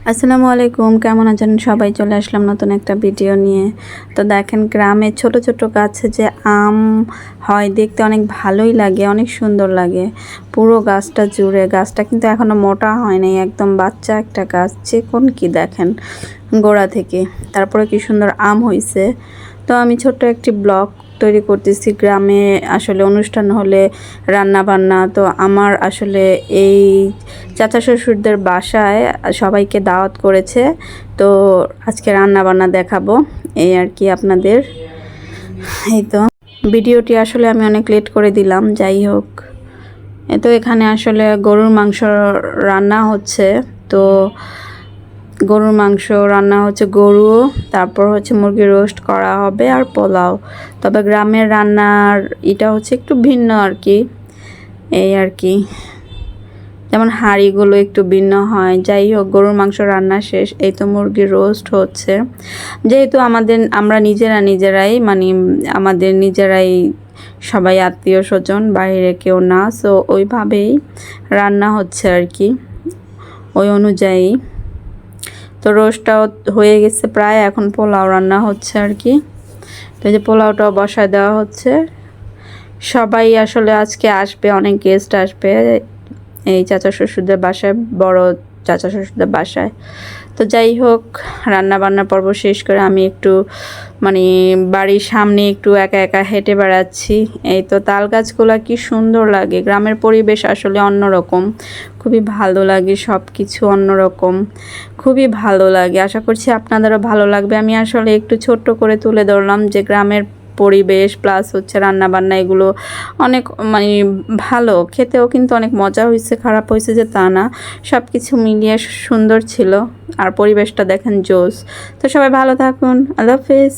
আসসালামু আলাইকুম, কেমন আছেন সবাই? চলে আসলাম নতুন একটা ভিডিও নিয়ে। তো দেখেন, গ্রামে ছোট ছোট গাছে যে আম হয় দেখতে অনেক ভালোই লাগে, অনেক সুন্দর লাগে। পুরো গাছটা জুড়ে, গাছটা কিন্তু এখনও মোটা হয় নাই, একদম বাচ্চা একটা গাছ। চিকন কি দেখেন গোড়া থেকে, তারপরে কি সুন্দর আম হয়েছে। তো আমি ছোট্ট একটি ব্লগ তৈরি করতেছি। গ্রামে আসলে অনুষ্ঠান হলে রান্না বান্না, তো আমার আসলে এই চাচা শ্বশুরদের বাসায় সবাইকে দাওয়াত করেছে। তো আজকে রান্না বান্না দেখাবো, এই আর কি আপনাদের। এই তো ভিডিওটি আসলে আমি অনেক লেট করে দিলাম, যাই হোক। তো এখানে আসলে গরুর মাংস রান্না হচ্ছে। তো গরুর মাংস রান্না হচ্ছে, গরু, তারপর হচ্ছে মুরগি রোস্ট করা হবে আর পোলাও। তবে গ্রামের রান্নার এটা হচ্ছে একটু ভিন্ন আর কি, এই আর কি। যেমন হাঁড়িগুলো একটু ভিন্ন হয়। যাই হোক, গরুর মাংস রান্না শেষ, এই তো মুরগির রোস্ট হচ্ছে। যেহেতু আমরা নিজেরাই মানে আমাদের নিজেরাই সবাই আত্মীয় স্বজন, বাইরে কেউ না, সো ওইভাবেই রান্না হচ্ছে আর কি, ওই অনুযায়ী। তো রোস্টটাও হয়ে গেছে প্রায়, এখন পোলাও রান্না হচ্ছে আর কি। তো এই যে পোলাওটাও বসায় দেওয়া হচ্ছে। সবাই আসলে আজকে আসবে, অনেক গেস্ট আসবে এই চাচা শ্বশুরদের বাসায়, বড় চাচা শ্বশুরদের বাসায়। তো যাই হোক, রান্না বান্নার পর্ব শেষ করে আমি একটু মানে বাড়ির সামনে একটু একা একা হেঁটে বেড়াচ্ছি। এই তো তাল গাছগুলো কি সুন্দর লাগে, গ্রামের পরিবেশ আসলে অন্যরকম, খুবই ভালো লাগে, সব কিছু অন্যরকম, খুবই ভালো লাগে। আশা করছি আপনাদেরও ভালো লাগবে। আমি আসলে একটু ছোট্ট করে তুলে ধরলাম যে গ্রামের পরিবেশ প্লাস হচ্ছে রান্না বান্না, এগুলো অনেক মানে ভালো, খেতেও কিন্তু অনেক মজা হয়েছে, খারাপ হয়েছে যে তা না, সব কিছু মিলিয়ে সুন্দর ছিল। আর পরিবেশটা দেখেন জোস। তো সবাই ভালো থাকুন, আল্লাহ হাফেজ।